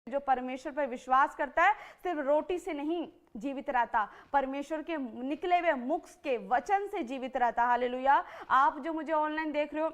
जो परमेश्वर पर विश्वास करता है सिर्फ रोटी से नहीं जीवित रहता, परमेश्वर के निकले हुए मुख के वचन से जीवित रहता। हालेलुया। आप जो मुझे ऑनलाइन देख रहे हो,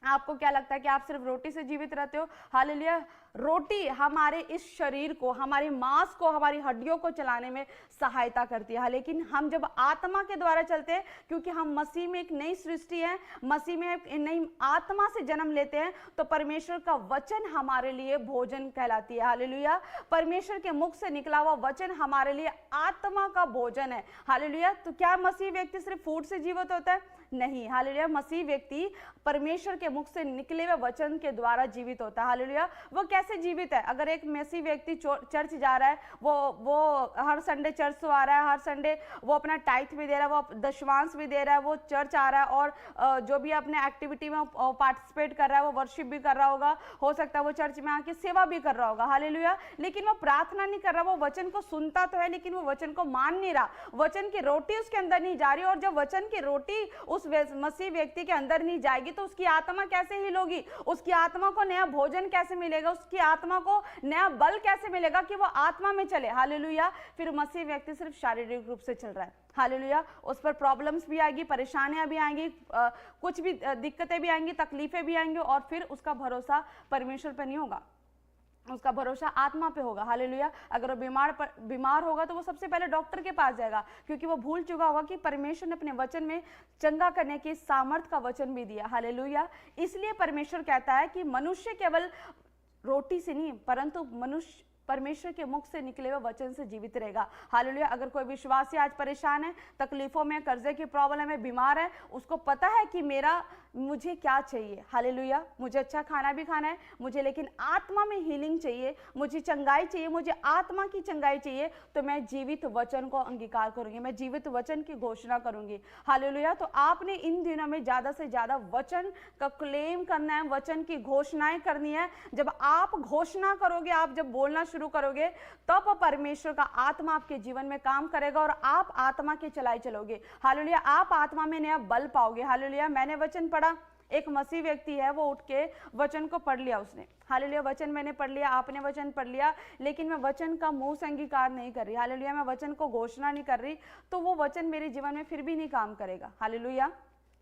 आपको क्या लगता है कि आप सिर्फ रोटी से जीवित रहते हो? हालेलुया। रोटी हमारे इस शरीर को, हमारी मांस को, हमारी हड्डियों को चलाने में सहायता करती है, लेकिन हम जब आत्मा के द्वारा चलते हैं, क्योंकि हम मसीह में एक नई सृष्टि है, मसीह में एक नई आत्मा से जन्म लेते हैं, तो परमेश्वर का वचन हमारे लिए भोजन कहलाती है। हालेलुया। परमेश्वर के मुख से निकला हुआ वचन हमारे लिए आत्मा का भोजन है। हालेलुया। तो क्या मसीह व्यक्ति सिर्फ फूड से जीवित होता है? नहीं। हालेलुया। मसीह व्यक्ति परमेश्वर के मुख से निकले हुए वचन के द्वारा जीवित होता है। हालेलुया। वो कैसे जीवित है? अगर एक मसीह व्यक्ति चर्च जा रहा है, वो हर संडे चर्च से आ रहा है, हर संडे वो अपना टाइथ भी दे रहा है, वो दशमांश भी दे रहा है, वो चर्च आ रहा है और जो भी अपने एक्टिविटी में पार्टिसिपेट कर रहा है, वो वर्शिप भी कर रहा होगा, हो सकता है वो चर्च में आके सेवा भी कर रहा होगा। हालेलुया। लेकिन वो प्रार्थना नहीं कर रहा, वो वचन को सुनता तो है लेकिन वो वचन को मान नहीं रहा, वचन की रोटी उसके अंदर नहीं जा रही। और जब वचन की रोटी उस मसीह व्यक्ति के अंदर नहीं जाएगी तो उसकी आत्मा कैसे हिल होगी? उसकी आत्मा को नया भोजन कैसे मिलेगा? उसकी आत्मा को नया बल कैसे मिलेगा कि वो आत्मा में चले? हालेलुया। फिर मसीह व्यक्ति सिर्फ शारीरिक रूप से चल रहा है। हालेलुया। उस पर प्रॉब्लम्स भी आएगी, परेशानियां भी आएंगी, कुछ भी दिक्कतें भी आएंगी, तकलीफें भी आएंगी, और फिर उसका भरोसा परमेश्वर पर नहीं होगा, उसका भरोसा आत्मा पे होगा। हालेलुया। अगर वो बीमार होगा तो वो सबसे पहले डॉक्टर के पास जाएगा, क्योंकि वो भूल चुका होगा कि परमेश्वर ने अपने वचन में चंगा करने की सामर्थ का वचन भी दिया। हालेलुया। इसलिए परमेश्वर कहता है कि मनुष्य केवल रोटी से नहीं परंतु मनुष्य परमेश्वर के मुख से निकले हुए वचन से जीवित रहेगा। हालेलुया। अगर कोई विश्वासी आज परेशान है, तकलीफों में, कर्जे की प्रॉब्लम है, बीमार है, उसको पता है कि मुझे क्या चाहिए। हालेलुया। मुझे अच्छा खाना भी खाना है, मुझे लेकिन आत्मा में हीलिंग चाहिए, मुझे चंगाई चाहिए, मुझे आत्मा की चंगाई चाहिए, तो मैं जीवित वचन को अंगीकार करूंगी, मैं जीवित वचन की घोषणा करूंगी। हालेलुया। तो आपने इन दिनों में ज्यादा से ज्यादा वचन का क्लेम करना है, वचन की घोषणाएं करनी है। जब आप घोषणा करोगे, आप जब बोलना शुरू करोगे, तब परमेश्वर का आत्मा आपके जीवन में काम करेगा और आप आत्मा के चलाए चलोगे। हालेलुया। आप आत्मा में नया बल पाओगे। हालेलुया। मैंने वचन पढ़ा, एक मसीह व्यक्ति है, वो उठ के वचन को पढ़ लिया उसने। हालेलुया। वचन मैंने पढ़ लिया, आपने वचन पढ़ लिया, लेकिन मैं वचन का मुंह से अंगीकार नहीं कर रही। हालेलुया। मैं वचन को घोषणा नहीं कर रही, तो वो वचन मेरे जीवन में फिर भी नहीं काम करेगा। हालेलुया।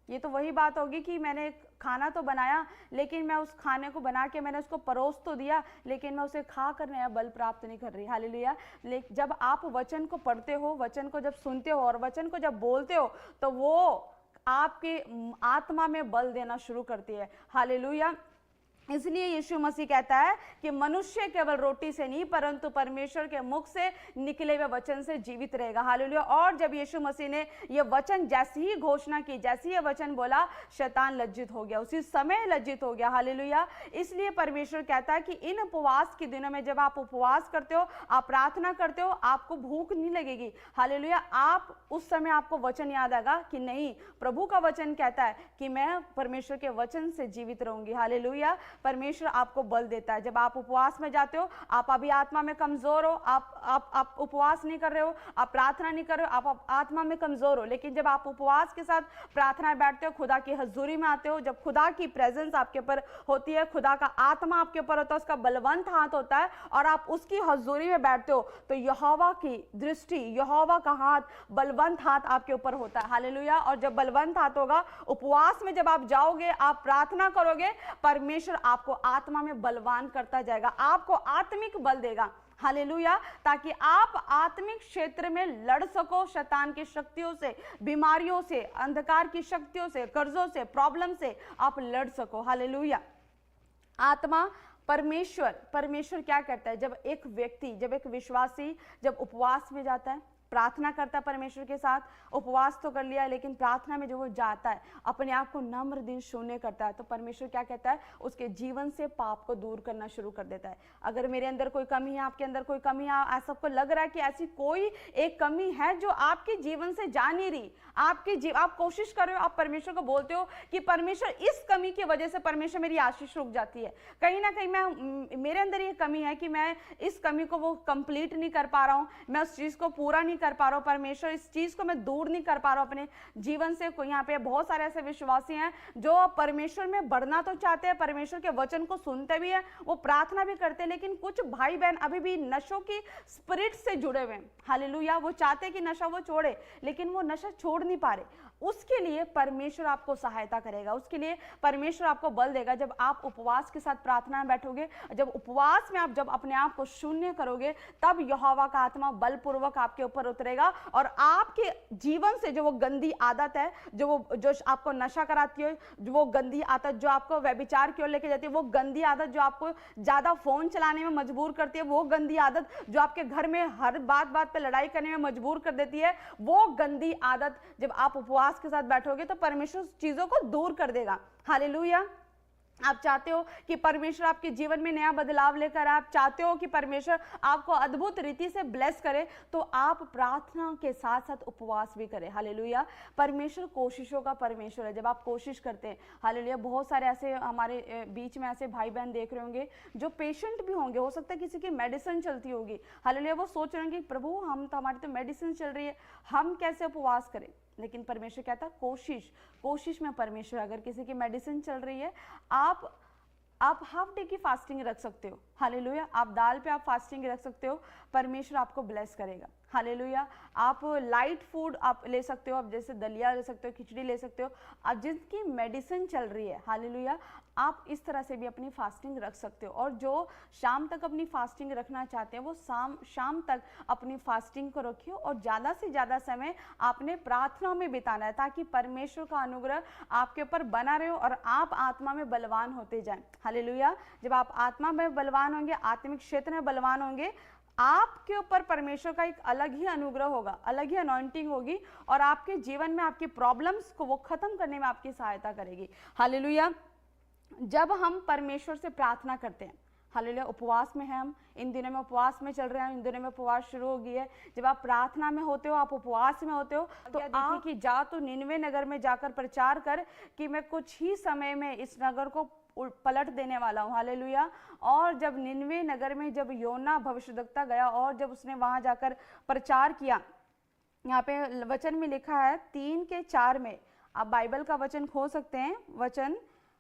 ये तो वही बात होगी कि मैंने खाना तो बनाया, लेकिन मैं उस खाने को बना के मैंने उसको परोस तो दिया, लेकिन मैं उसे खा कर नया बल प्राप्त नहीं कर रही। हालेलुया। लेकिन जब आप वचन को पढ़ते हो, वचन को जब सुनते हो और वचन को जब बोलते हो, तो वो आपके आत्मा में बल देना शुरू करती है। हालेलुया। इसलिए यीशु मसीह कहता है कि मनुष्य केवल रोटी से नहीं परंतु परमेश्वर के मुख से निकले हुए वचन से जीवित रहेगा। हालेलुया। और जब यीशु मसीह ने यह वचन जैसी ही घोषणा की, जैसी यह वचन बोला, शैतान लज्जित हो गया, उसी समय लज्जित हो गया। हालेलुया। इसलिए परमेश्वर कहता है कि इन उपवास के दिनों में जब आप उपवास करते हो, आप प्रार्थना करते हो, आपको भूख नहीं लगेगी। हालेलुया। आप उस समय आपको वचन याद आएगा कि नहीं, प्रभु का वचन कहता है कि मैं परमेश्वर के वचन से जीवित रहूंगी। हालेलुया। परमेश्वर आपको बल देता है। जब आप उपवास में जाते हो, आप अभी आत्मा में कमजोर हो, आप उपवास नहीं कर रहे हो, आप प्रार्थना नहीं कर रहे हो, आप आत्मा में कमजोर हो, लेकिन जब आप उपवास के साथ प्रार्थना में बैठते हो, खुदा की हजूरी में आते हो, जब खुदा की प्रेजेंस आपके ऊपर होती है, खुदा का आत्मा आपके ऊपर होता है, उसका बलवंत हाथ होता है और आप उसकी हजूरी में बैठते हो, तो यहोवा की दृष्टि, यहोवा का हाथ, बलवंत हाथ आपके ऊपर होता है। हालेलुया। और जब बलवंत हाथ होगा, उपवास में जब आप जाओगे, आप प्रार्थना करोगे, परमेश्वर आपको आत्मा में बलवान करता जाएगा, आपको आत्मिक बल देगा। हालेलुया। ताकि आप आत्मिक क्षेत्र में लड़ सको शैतान की शक्तियों से, बीमारियों से, अंधकार की शक्तियों से, कर्जों से, प्रॉब्लम से आप लड़ सको। हालेलुया। आत्मा परमेश्वर क्या करता है? जब एक व्यक्ति, जब एक विश्वासी जब उपवास में जाता है, प्रार्थना करता है परमेश्वर के साथ, उपवास तो कर लिया लेकिन प्रार्थना में जो वो जाता है, अपने आप को नम्र दिल शून्य करता है, तो परमेश्वर क्या कहता है? उसके जीवन से पाप को दूर करना शुरू कर देता है। अगर मेरे अंदर कोई कमी है, आपके अंदर कोई कमी है, ऐसा आपको लग रहा है कि ऐसी कोई एक कमी है जो आपके जीवन से जा नहीं रही, आप कोशिश कर रहे हो, आप परमेश्वर को बोलते हो कि परमेश्वर इस कमी की वजह से परमेश्वर मेरी आशीष रुक जाती है, कहीं ना कहीं मेरे अंदर ये कमी है कि मैं इस कमी को वो कंप्लीट नहीं कर पा रहा हूं, मैं उस चीज को पूरा नहीं कर पा रहा हूँ, परमेश्वर इस चीज को मैं दूर नहीं कर पा रहा हूँ अपने जीवन से। कोई यहाँ पे बहुत सारे ऐसे विश्वासी हैं जो परमेश्वर में बढ़ना तो चाहते हैं, परमेश्वर के वचन को सुनते भी है, वो प्रार्थना भी करते हैं, लेकिन कुछ भाई बहन अभी भी नशों की स्पिरिट से जुड़े हुए हैं। हालेलुया, वो चाहते हैं कि नशा वो छोड़े, लेकिन वो नशा छोड़ नहीं पा रहे। उसके लिए परमेश्वर आपको सहायता करेगा, उसके लिए परमेश्वर आपको बल देगा। जब आप उपवास के साथ प्रार्थना में बैठोगे, जब उपवास में आप जब अपने आप को शून्य करोगे, तब यहोवा का आत्मा बलपूर्वक आपके ऊपर उतरेगा और आपके जीवन से जो वो गंदी आदत है, जो आपको नशा कराती है, जो वो गंदी आदत जो आपको व्यभिचार की ओर लेके जाती है, वो गंदी आदत जो आपको ज्यादा फोन चलाने में मजबूर करती है, वो गंदी आदत जो आपके घर में हर बात पे लड़ाई करने में मजबूर कर देती है, वो गंदी आदत जब आप उपवास के साथ बैठोगे तो परमेश्वर चीजों को दूर कर देगा। हालेलुया। आप चाहते हो कि परमेश्वर आपके जीवन में नया बदलाव लेकर, आप चाहते हो कि परमेश्वर आपको अद्भुत रीति से ब्लेस करे, तो आप प्रार्थना के साथ साथ उपवास भी करें। हालेलुया। परमेश्वर कोशिशों का परमेश्वर है। जब आप कोशिश करते हैं, हालेलुया, बहुत सारे ऐसे हमारे बीच में ऐसे भाई बहन देख रहे होंगे जो पेशेंट भी होंगे, हो सकता है किसी की मेडिसिन चलती होगी। हालेलुया, वो सोच रहे होंगे प्रभु हम तो, हमारी तो मेडिसिन चल रही है, हम कैसे उपवास करें। लेकिन परमेश्वर कहता है कोशिश में परमेश्वर, अगर किसी की मेडिसिन चल रही है, आप हाफ डे की फास्टिंग रख सकते हो। हालेलुया। आप दाल पे आप फास्टिंग रख सकते हो, परमेश्वर आपको ब्लेस करेगा। हालेलुया। आप लाइट फूड आप ले सकते हो, आप जैसे दलिया ले सकते हो, खिचड़ी ले सकते हो, आप जिनकी मेडिसिन चल रही है, हालेलुया, आप इस तरह से भी अपनी फास्टिंग रख सकते हो। और जो शाम तक अपनी फास्टिंग रखना चाहते हैं, वो शाम तक अपनी फास्टिंग को रखियो और ज़्यादा से ज़्यादा समय आपने प्रार्थना में बिताना है, ताकि परमेश्वर का अनुग्रह आपके ऊपर बना रहे और आप आत्मा में बलवान होते जाएं। हालेलुया। जब आप आत्मा में बलवान होंगे, आत्मिक क्षेत्र में बलवान होंगे, आपके ऊपर परमेश्वर का एक अलग ही अनुग्रह होगा, अलग ही अनॉइंटिंग होगी और आपके जीवन में आपकी प्रॉब्लम्स को वो खत्म करने में आपकी सहायता करेगी। हालेलुया। जब हम परमेश्वर से प्रार्थना करते हैं, हालेलुया, उपवास में है, हम इन दिनों में उपवास में चल रहे हैं, इन दिनों में उपवास शुरू हो गई है। जब आप प्रार्थना में होते हो, आप उपवास में होते हो, तो आप कि जा तो निनवे नगर में जाकर प्रचार कर कि मैं कुछ ही समय में इस नगर को पलट देने वाला हूँ। हालेलुया। और जब निनवे नगर में जब योना भविष्यद्वक्ता गया और जब उसने वहां जाकर प्रचार किया, यहाँ पे वचन में लिखा है 3:4 में, आप बाइबल का वचन खोल सकते हैं, वचन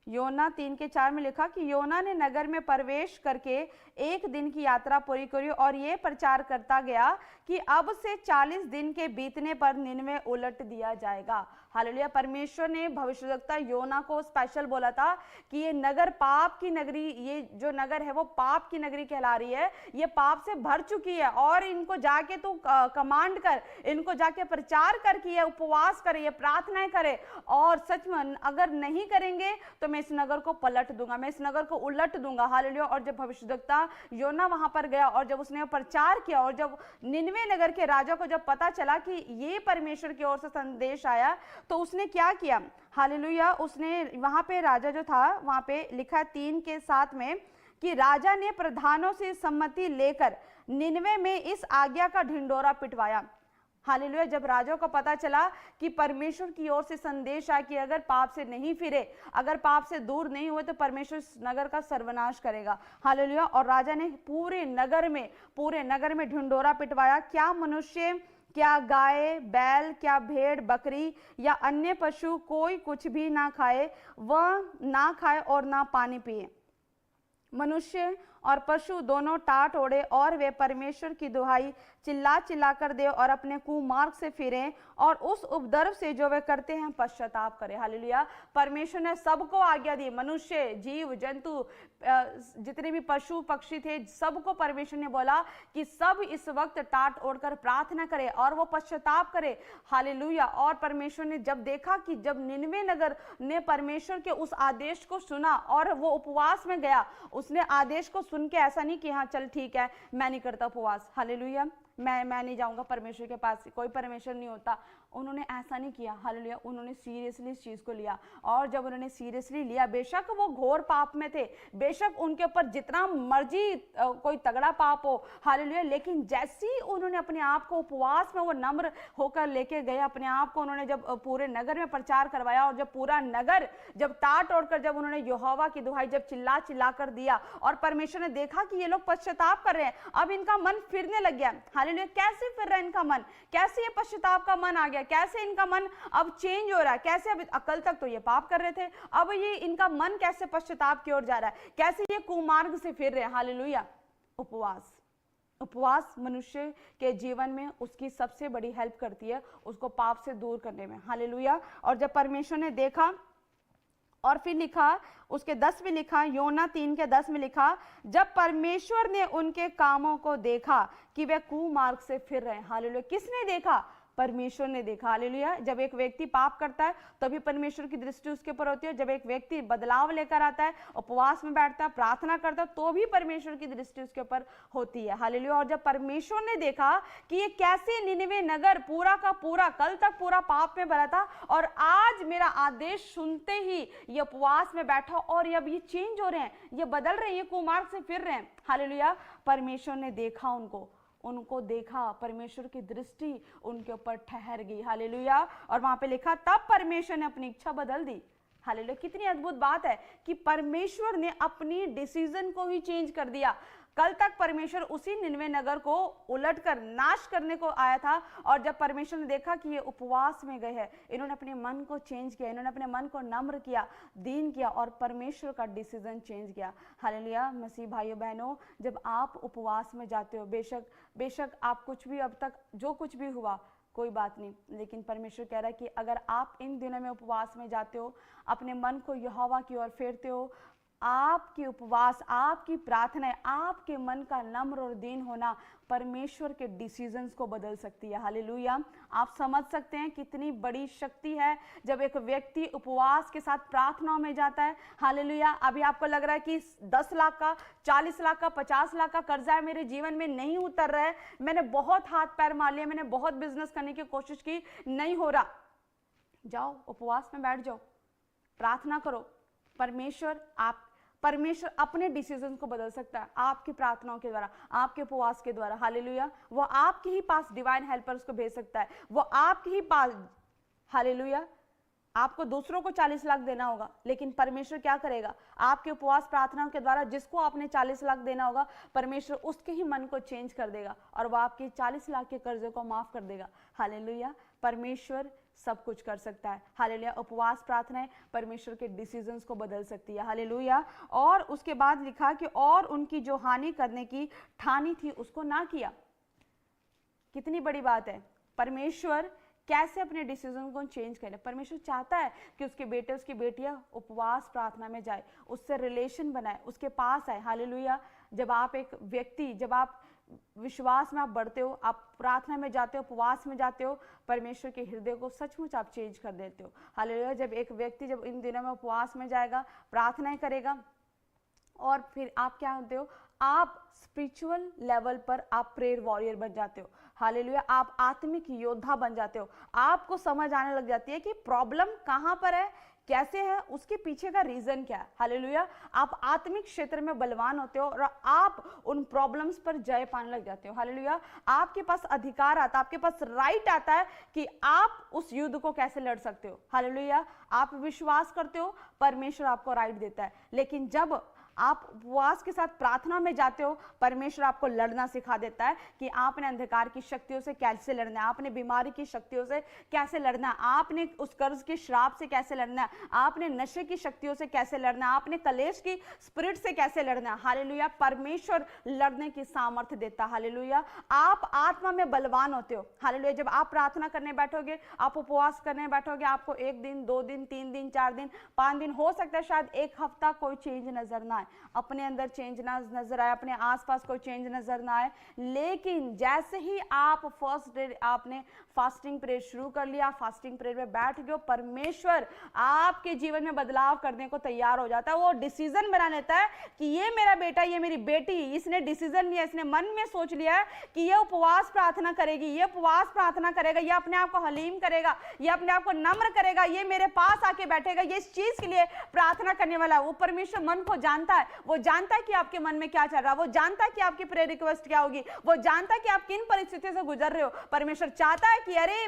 योना 3:4 में लिखा कि योना ने नगर में प्रवेश करके 1 दिन की यात्रा पूरी करी और ये प्रचार करता गया कि अब से 40 दिन के बीतने पर निनवे उलट दिया जाएगा। हालेलुया। परमेश्वर ने भविष्यद्वक्ता योना को स्पेशल बोला था कि ये नगर पाप की नगरी, ये जो नगर है वो पाप की नगरी कहला रही है, ये पाप से भर चुकी है और इनको जाके तू कमांड कर, इनको जाके प्रचार कर कि ये उपवास करे, ये प्रार्थनाएं करे, और सच में अगर नहीं करेंगे तो मैं इस नगर को पलट दूंगा, मैं इस नगर को उलट दूंगा। हालेलुया। और जब भविष्यद्वक्ता योना वहां पर गया और जब उसने प्रचार किया और जब निनवे नगर के राजा को जब पता चला कि ये परमेश्वर की ओर से संदेश आया, तो उसने क्या किया। हालेलुया। उसने वहां पे राजा जो था, वहां पे लिखा 3:7 में कि राजा ने प्रधानों से सम्मति लेकर निनवे में इस आज्ञा का ढिंडोरा पिटवाया। हालेलुया। जब राजा को पता चला कि परमेश्वर की ओर से संदेश आया कि अगर पाप से नहीं फिरे, अगर पाप से दूर नहीं हुए, तो परमेश्वर इस नगर का सर्वनाश करेगा। हालेलुया। और राजा ने पूरे नगर में ढिंडोरा पिटवाया। क्या मनुष्य, क्या गाय, बैल, क्या भेड़, बकरी या अन्य पशु कोई कुछ भी ना खाए, वह ना खाए और ना पानी पिए। मनुष्य और पशु दोनों टाट ओढ़े और वे परमेश्वर की दुहाई चिल्ला कर दे और अपने कुमार्ग से फिरें और उस उपद्रव से जो वे करते हैं पश्चाताप करें। हालेलुया। परमेश्वर ने सबको आज्ञा दी, मनुष्य, जीव जंतु, जितने भी पशु पक्षी थे, सबको परमेश्वर ने बोला कि सब इस वक्त टाट ओढ़कर प्रार्थना करे और वो पश्चाताप करे। हालेलुया। और परमेश्वर ने जब देखा कि जब निनवे नगर ने परमेश्वर के उस आदेश को सुना और वो उपवास में गया, उसने आदेश को सुन के ऐसा नहीं कि हाँ चल ठीक है मैं नहीं करता उपवास, हालेलुया, मैं नहीं जाऊंगा परमेश्वर के पास, कोई परमेश्वर नहीं होता। उन्होंने ऐसा नहीं किया। हालेलुया, उन्होंने सीरियसली इस चीज को लिया। और जब उन्होंने सीरियसली लिया, बेशक वो घोर पाप में थे, बेशक उनके ऊपर जितना मर्जी कोई तगड़ा पाप हो, हालेलुया, लेकिन जैसे ही उन्होंने अपने आप को उपवास में वो नम्र होकर लेके गए, अपने आप को उन्होंने जब पूरे नगर में प्रचार करवाया, और जब पूरा नगर जब ताट ओढ़कर जब उन्होंने यहोवा की दुहाई जब चिल्ला चिल्ला कर दिया, और परमेश्वर ने देखा कि ये लोग पश्चाताप कर रहे हैं, अब इनका मन फिरने लग गया। हालेलुया, कैसे फिर रहा है इनका मन, कैसे ये पश्चाताप का मन आ गया, कैसे इनका मन अब चेंज हो रहा है, कैसे अब अकल तक तो ये पाप कर रहे थे, अब ये इनका मन कैसे पश्चाताप की ओर जा रहा है, कैसे ये कुमार्ग से फिर रहे हैं। हालेलुया, उपवास, उपवास मनुष्य के जीवन में उसकी सबसे बड़ी हेल्प करती है, उसको पाप से दूर करने में। हालेलुया, और जब परमेश्वर ने देखा, और फिर लिखा उसके 10 में लिखा, योना 3 के 10 में लिखा, जब परमेश्वर ने उनके कामों को देखा कि वे कुमार्ग से फिर रहे। हालेलुया, किसने देखा? परमेश्वर ने देखा। हालेलुया, जब एक व्यक्ति पाप करता है तभी परमेश्वर की दृष्टि उसके ऊपर होती है। जब एक व्यक्ति बदलाव लेकर आता है, उपवास में बैठता है, प्रार्थना करता है, तो भी परमेश्वर की दृष्टि उसके ऊपर होती है। हालेलुया, और जब परमेश्वर ने देखा कि ये कैसे निनवे नगर पूरा का पूरा कल तक पूरा पाप में भरा था, और आज मेरा आदेश सुनते ही ये उपवास में बैठा, और अब ये चेंज हो रहे हैं, ये बदल रहे हैं, ये कुमार्ग से फिर रहे हैं। हालेलुया, परमेश्वर ने देखा उनको देखा, परमेश्वर की दृष्टि उनके ऊपर ठहर गई। हालेलुया, और वहां पे लिखा, तब परमेश्वर ने अपनी इच्छा बदल दी। हालेलुया, कितनी अद्भुत बात है कि परमेश्वर ने अपनी डिसीजन को ही चेंज कर दिया। कल तक परमेश्वर उसी निनवे नगर को उलटकर नाश करने को आया था, और जब परमेश्वर ने देखा कि ये उपवास में गए हैं, इन्होंने अपने मन को चेंज किया, इन्होंने अपने मन को नम्र किया, दीन किया, और परमेश्वर का डिसीजन चेंज किया। हालेलुया, मसीह भाइयों बहनों, जब आप उपवास में जाते हो, बेशक आप कुछ भी अब तक जो कुछ भी हुआ कोई बात नहीं, लेकिन परमेश्वर कह रहा है कि अगर आप इन दिनों में उपवास में जाते हो, अपने मन को यहोवा की ओर फेरते हो, आपकी उपवास, आपकी प्रार्थनाएं, आपके मन का नम्र और दीन होना परमेश्वर के डिसीजंस को बदल सकती है। हालेलुया, आप समझ सकते हैं कितनी बड़ी शक्ति है जब एक व्यक्ति उपवास के साथ प्रार्थनाओं में जाता है। हालेलुया, अभी आपको लग रहा है कि 10 लाख का, 40 लाख का, 50 लाख का कर्जा है मेरे जीवन में, नहीं उतर रहा है, मैंने बहुत हाथ पैर मार लिए, मैंने बहुत बिजनेस करने की कोशिश की, नहीं हो रहा, जाओ उपवास में बैठ जाओ, प्रार्थना करो। परमेश्वर अपने डिसीजन को बदल सकता है आपकी प्रार्थनाओं के द्वारा, आपके उपवास के द्वारा। हालेलुया, वो आपके ही पास डिवाइन हेल्पर्स को भेज सकता है, वो आपके ही पास। हालेलुया, आपको दूसरों को 40 लाख देना होगा, लेकिन परमेश्वर क्या करेगा? आपके उपवास प्रार्थनाओं के द्वारा जिसको आपने 40 लाख देना होगा, परमेश्वर उसके ही मन को चेंज कर देगा, और वह आपके 40 लाख के कर्जे को माफ कर देगा। हालेलुया, परमेश्वर सब कुछ कर सकता है। हालेलुया, उपवास प्रार्थनाएं परमेश्वर के डिसीजंस को बदल सकती है। हालेलुया, और उसके बाद लिखा कि और उनकी जो हानि करने की ठानी थी उसको ना किया। कितनी बड़ी बात है, परमेश्वर कैसे अपने डिसीजन को चेंज करे। परमेश्वर चाहता है कि उसके बेटे, उसकी बेटियां उपवास प्रार्थना में जाए, उससे रिलेशन बनाए, उसके पास आए। हालेलुया, जब आप एक व्यक्ति, जब आप विश्वास में आप बढ़ते हो, आप प्रार्थना में जाते हो, उपवास में जाते हो, परमेश्वर के हृदय को सचमुच आप चेंज कर देते हो। हालेलुया, जब एक व्यक्ति जब इन दिनों में उपवास में जाएगा, प्रार्थनाएं करेगा, और फिर आप क्या होते हो, आप स्पिरिचुअल लेवल पर आप प्रेयर वॉरियर बन जाते हो। हालेलुया, आप आत्मिक योद्धा बन जाते हो। आपको समझ आने लग जाती है कि प्रॉब्लम कहां पर है, कैसे है, उसके पीछे का रीजन क्या है। हालेलुया, आप आत्मिक क्षेत्र में बलवान होते हो, और आप उन प्रॉब्लम्स पर जय पाने लग जाते हो। हालेलुया, आपके पास अधिकार आता है, आपके पास राइट आता है कि आप उस युद्ध को कैसे लड़ सकते हो। हालेलुया, आप विश्वास करते हो, परमेश्वर आपको राइट देता है। लेकिन जब आप उपवास के साथ प्रार्थना में जाते हो, परमेश्वर आपको लड़ना सिखा देता है कि आपने अंधकार की शक्तियों से कैसे लड़ना है, आपने बीमारी की शक्तियों से कैसे लड़ना है, आपने उस कर्ज के श्राप से कैसे लड़ना है, आपने नशे की शक्तियों से कैसे लड़ना है, आपने कलेश की स्पिरिट से कैसे लड़ना है। हालेलुया, परमेश्वर लड़ने की सामर्थ्य देता है। हालेलुया, आप आत्मा में बलवान होते हो। हालेलुया, जब आप प्रार्थना करने बैठोगे, आप उपवास करने बैठोगे, आपको 1 दिन, 2 दिन, 3 दिन, 4 दिन, 5 दिन, हो सकता है शायद 1 हफ्ता कोई चेंज नजर ना आए, अपने अंदर चेंज ना नजर आए, अपने आसपास कोई चेंज नजर ना आए, लेकिन जैसे ही आप फर्स्ट डे आपने फास्टिंग प्रेयर शुरू कर लिया, फास्टिंग प्रेयर में बैठ गए, परमेश्वर आपके जीवन में बदलाव करने को तैयार हो जाता है। वो डिसीजन बना लेता है कि ये मेरा बेटा, ये मेरी बेटी, इसने डिसीजन लिया, इसने मन में सोच लिया है कि ये उपवास प्रार्थना करेगी, ये उपवास प्रार्थना करेगा, ये अपने आप को हलीम करेगा, ये अपने आप को नम्र करेगा, ये मेरे पास आके बैठेगा, ये इस चीज के लिए प्रार्थना करने वाला है। वो परमेश्वर मन को जानता है, वो जानता है कि आपके मन में क्या चल रहा है, वो जानता है कि आपकी प्रेयर रिक्वेस्ट क्या होगी, वो जानता है कि आप किन परिस्थितियों से गुजर रहे हो। परमेश्वर चाहता है कि अरे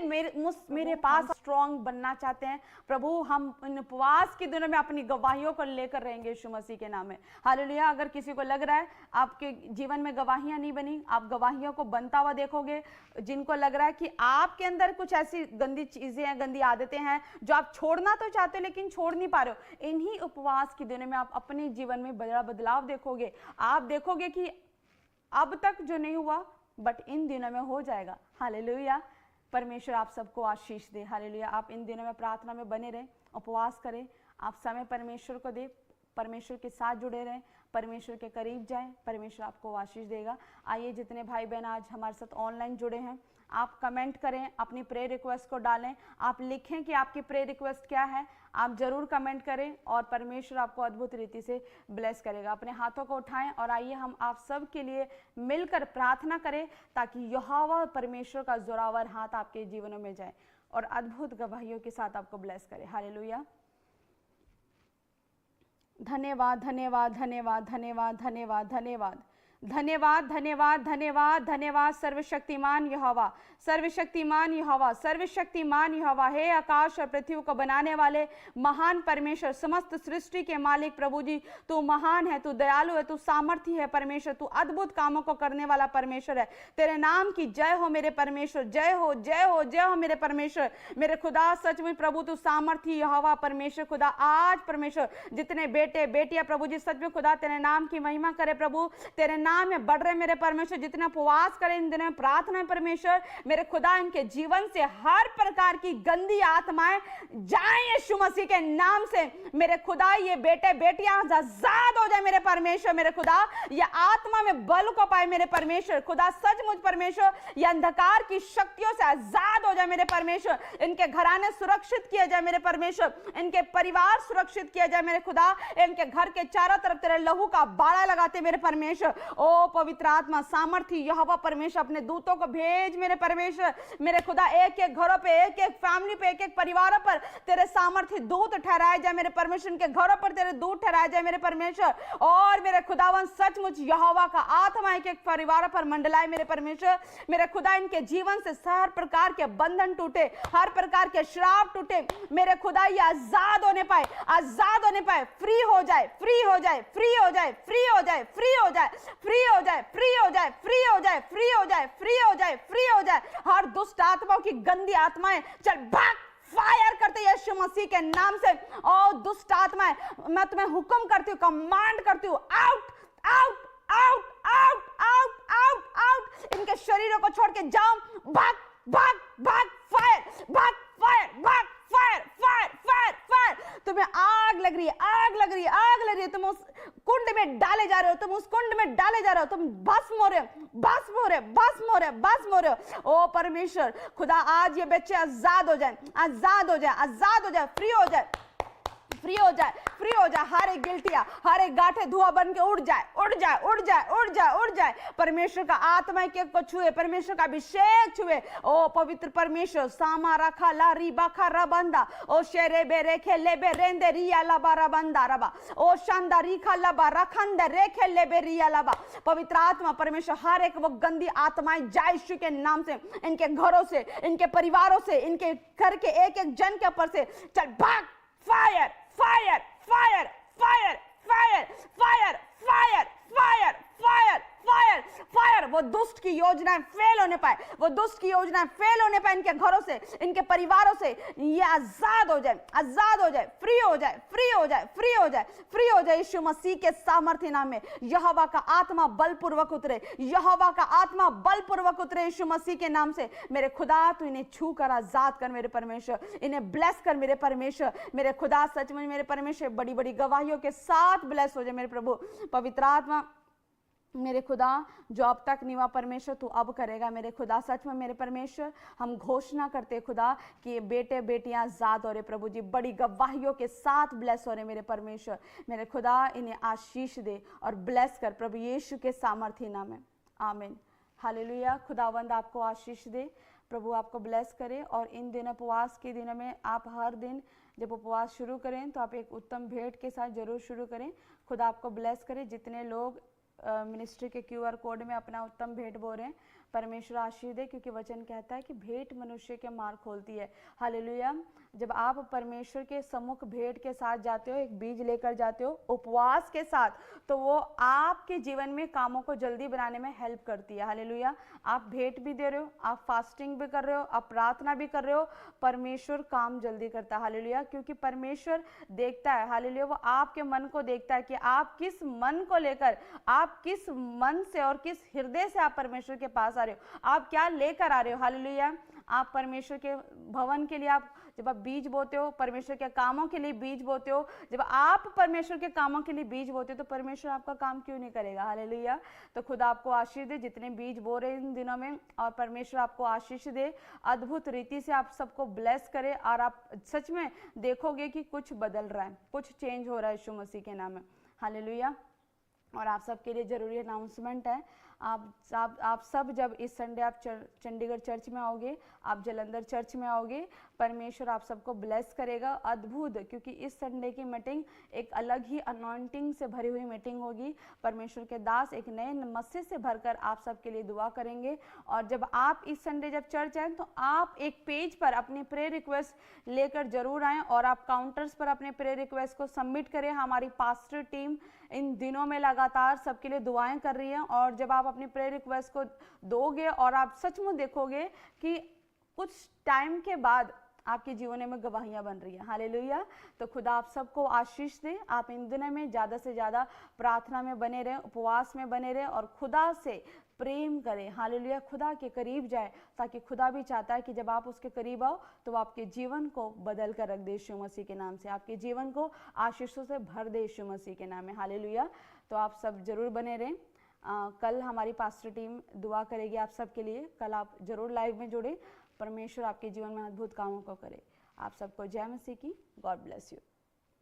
मेरे पास स्ट्रांग बनना चाहते हैं प्रभु, हम इन उपवास के दिनों में अपनी गवाहियों को लेकर रहेंगे यीशु मसीह के नाम में। हालेलुया। अगर किसी को लग रहा है आपके जीवन में गवाहियां नहीं बनी, आप गवाहियों को बनता हुआ देखोगे। जिनको लग रहा है कि आपके अंदर कुछ ऐसी गंदी चीजें हैं, गंदी आदतें हैं जो आप छोड़ना तो चाहते हो लेकिन छोड़ नहीं पा रहे हो, इन्हीं उपवास के दिनों में आप अपने जीवन में बड़ा बदलाव देखोगे। आप देखोगे कि अब तक जो नहीं हुआ बट इन दिनों में हो जाएगा। हालेलुया। परमेश्वर आप सबको आशीष दे। हालेलुया। आप इन दिनों में प्रार्थना में बने रहें, उपवास करें, आप समय परमेश्वर को दे, परमेश्वर के साथ जुड़े रहें, परमेश्वर के करीब जाएं, परमेश्वर आपको आशीष देगा। आइए, जितने भाई बहन आज हमारे साथ ऑनलाइन जुड़े हैं, आप कमेंट करें, अपनी प्रेयर रिक्वेस्ट को डालें, आप लिखें कि आपकी प्रेयर रिक्वेस्ट क्या है, आप जरूर कमेंट करें और परमेश्वर आपको अद्भुत रीति से ब्लेस करेगा। अपने हाथों को उठाएं और आइए हम आप सब के लिए मिलकर प्रार्थना करें ताकि यहोवा परमेश्वर का जोरावर हाथ आपके जीवनों में जाए और अद्भुत गवाहियों के साथ आपको ब्लेस करे। हालेलुया। धन्यवाद, धन्यवाद, धन्यवाद, धन्यवाद, धन्यवाद, धन्यवाद, धन्यवाद, धन्यवाद, धन्यवाद, धन्यवाद। सर्वशक्तिमान यहोवा, सर्वशक्तिमान यहोवा, सर्वशक्तिमान यहोवा, हे आकाश और पृथ्वी को बनाने वाले महान परमेश्वर, समस्त सृष्टि के मालिक प्रभु जी, तू महान है, तू दयालु है, तू सामर्थी है परमेश्वर, तू अद्भुत कामों को करने वाला परमेश्वर है। तेरे नाम की जय हो मेरे परमेश्वर, जय हो, जय हो, जय हो मेरे परमेश्वर, मेरे खुदा। सच में प्रभु तू सामर्थी यहोवा परमेश्वर खुदा। आज परमेश्वर जितने बेटे बेटियां प्रभु जी सच में खुदा तेरे नाम की महिमा करे प्रभु, तेरे नाम में बढ़ रहे मेरे परमेश्वर, जितने उपवास करें इन दिनों में प्रार्थना है परमेश्वर, मेरे खुदा इनके जीवन से हर प्रकार की गंदी आत्माएं जाएं यीशु मसीह के नाम से। मेरे खुदा ये बेटे बेटियां आजाद हो जाए मेरे परमेश्वर, मेरे खुदा ये आत्मा में बल को पाए मेरे परमेश्वर खुदा। सचमुच परमेश्वर ये अंधकार की शक्तियों से आजाद हो जाए मेरे परमेश्वर, इनके घराने सुरक्षित किया जाए मेरे परमेश्वर, इनके परिवार सुरक्षित किया जाए मेरे खुदा, इनके घर के चारों तरफ तेरे लहू का बाड़ा लगाते मेरे परमेश्वर। ओ पवित्र आत्मा सामर्थी यहोवा परमेश्वर, अपने दूतों को भेज मेरे परमेश्वर, मेरे खुदा एक एक घरों पे, एक एक फैमिली पे, एक एक परिवारों पर तेरे सामर्थी दूत ठहराए जाए मेरे परमेश्वर, इनके घरों पर तेरे दूत ठहराए जाए मेरे परमेश्वर। और मेरे खुदावन सचमुच यहोवा का आत्मा एक एक परिवारों पर मंडलाए मेरे परमेश्वर, मेरे खुदा इनके जीवन से हर प्रकार के बंधन टूटे, हर प्रकार के श्राप टूटे मेरे खुदा, ये आजाद होने पाए, आजाद होने पाए, फ्री हो जाए, फ्री हो जाए, फ्री हो जाए, फ्री हो जाए, फ्री हो जाए, फ्री हो जाए, फ्री हो जाए, फ्री हो जाए, फ्री हो जाए, फ्री हो जाए, फ्री हो जाए। हर दुष्ट आत्माओं की गंदी आत्माएं चल भाग, फायर करते यीशु मसीह के नाम से। ओ दुष्ट आत्माएं मैं तुम्हें हुक्म करती हूँ, कमांड करती हूँ, out out out out out out out, इनके शरीरों को छोड़ के जाओ, भाग भाग भाग, फायर भाग, फायर भाग, फायर फायर फायर फायर। तुम्हें आग लग रही है, आग लग रही है, आग लग रही है, तुम उस कुंड में डाले जा रहे हो, तुम उस कुंड में डाले जा रहे हो, तुम भस्म हो रहे हो, भस्म हो रहे, भस्म हो रहे, भस्म हो रहे हो। ओ परमेश्वर खुदा आज ये बच्चे आजाद हो जाए, आजाद हो जाए, आजाद हो जाए, फ्री हो जाए, फ्री हो जाए, फ्री हो जाए। हर एक गिल्टिया, हर एक गांठे धुआं बन के उड़ जाए, उड़ जाए, उड़ जाए, उड़ जाए, उड़ जाए। परमेश्वर का आत्मा के को छुए, परमेश्वर का अभिषेक छुए। ओ पवित्र परमेश्वर सामा रखा ला रिबा खा रबंदा, ओ शेरे बेरे खेले बे रेंदे रिया लबा रबंदा रबा, ओ शांदा रिखा लबा रखंदे रेखे लेबे रिया लबा। पवित्र आत्मा परमेश्वर हर एक वो गंदी आत्माएं जाए यीशु के नाम से, इनके घरों से, इनके परिवारों से, इनके घर के एक एक जन के ऊपर से चल भाग, fire fire fire fire fire fire fire fire fire fire fire, वो दुष्ट की योजनाएं फेल होने पाए, वो दुष्ट की योजनाएं फेल होने पाए, इनके घरों से, इनके परिवारों से ये आजाद हो जाए, आजाद हो जाए, फ्री हो जाए, फ्री हो जाए, फ्री हो जाए, फ्री हो जाए। यीशु मसीह के सामर्थ्य नाम में यहोवा का आत्मा बलपूर्वक उतरे, यहोवा का आत्मा बलपूर्वक उतरे यीशु मसीह के नाम से। मेरे खुदा तू इन्हें छू कर आजाद कर मेरे परमेश्वर, इन्हें ब्लेस कर मेरे परमेश्वर, मेरे खुदा सच में मेरे परमेश्वर बड़ी बड़ी गवाहियों के साथ ब्लेस हो जाए मेरे प्रभु। पवित्र आत्मा मेरे खुदा जो अब तक नहीं हुआ परमेश्वर तू अब करेगा मेरे खुदा। सच में मेरे परमेश्वर हम घोषणा करते खुदा कि ये बेटे बेटियां आजाद हो रहे प्रभु जी, बड़ी गवाहियों के साथ ब्लेस हो रहे मेरे परमेश्वर। मेरे खुदा इन्हें आशीष दे और ब्लेस कर प्रभु यीशु के सामर्थ्य नाम में, आमीन। हालेलुया। खुदावंद आपको आशीष दे, प्रभु आपको ब्लेस करे। और इन दिन उपवास के दिनों में आप हर दिन जब उपवास शुरू करें तो आप एक उत्तम भेंट के साथ जरूर शुरू करें। खुदा आपको ब्लेस करे। जितने लोग मिनिस्ट्री के QR कोड में अपना उत्तम भेंट बो रहे हैं, परमेश्वर आशीष दे, क्योंकि वचन कहता है कि भेंट मनुष्य के मार्ग खोलती है। हालेलुया। जब आप परमेश्वर के सम्मुख भेंट के साथ जाते हो, एक बीज लेकर जाते हो उपवास के साथ, तो वो आपके जीवन में कामों को जल्दी बनाने में हेल्प करती है। हालेलुया। आप भेंट भी दे रहे हो, आप फास्टिंग भी कर रहे हो, आप प्रार्थना भी कर रहे हो, परमेश्वर काम जल्दी करता है। हालेलुया। क्योंकि परमेश्वर देखता है, हालेलुया, वो आपके मन को देखता है कि आप किस मन को लेकर, आप किस मन से और किस हृदय से आप परमेश्वर के पास आ रहे हो, आप क्या लेकर आ रहे हो। हालेलुया। आप परमेश्वर के भवन के लिए आप जब आप बीज बोते हो, परमेश्वर के कामों के लिए बीज बोते हो, जब आप परमेश्वर के कामों के लिए बीज बोते हो तो परमेश्वर आपका काम क्यों नहीं करेगा। हालेलुया। तो खुदा आपको आशीष दे जितने बीज बो रहे इन दिनों में, और परमेश्वर आपको आशीष दे, अद्भुत रीति से आप सबको ब्लेस करे, और आप सच में देखोगे कि कुछ बदल रहा है, कुछ चेंज हो रहा है यीशु मसीह के नाम में। हालेलुया। और आप सबके लिए जरूरी अनाउंसमेंट है, आप सब जब इस संडे आप चंडीगढ़ चर्च में आओगे, आप जलंधर चर्च में आओगे, परमेश्वर आप सबको ब्लेस करेगा अद्भुत, क्योंकि इस संडे की मीटिंग एक अलग ही अनॉइंटिंग से भरी हुई मीटिंग होगी। परमेश्वर के दास एक नए मस्से से भरकर आप सबके लिए दुआ करेंगे। और जब आप इस संडे जब चर्च आए तो आप एक पेज पर अपनी प्रेयर रिक्वेस्ट लेकर जरूर आएँ, और आप काउंटर्स पर अपने प्रेयर रिक्वेस्ट को सबमिट करें। हमारी पास्टर टीम इन दिनों में लगातार सबके लिए दुआएं कर रही है, और जब आप अपनी प्रेयर रिक्वेस्ट को दोगे और आप सचमुच देखोगे कि कुछ टाइम के बाद आपके जीवन में गवाहियां बन रही है। हालेलुया। तो खुदा आप सबको आशीष दे। आप इन दिनों में ज़्यादा से ज़्यादा प्रार्थना में बने रहें, उपवास में बने रहें, और खुदा से प्रेम करें। हालेलुया। खुदा के करीब जाए, ताकि खुदा भी चाहता है कि जब आप उसके करीब आओ तो वो आपके जीवन को बदल कर रख दे यीशु मसीह के नाम से, आपके जीवन को आशीषों से भर दे यीशु मसीह के नाम में। हालेलुया। तो आप सब जरूर बने रहें। कल हमारी पास्टर टीम दुआ करेगी आप सबके लिए। कल आप जरूर लाइव में जुड़े। परमेश्वर आपके जीवन में अद्भुत कामों को करे। आप सबको जय मसीह की। God bless you.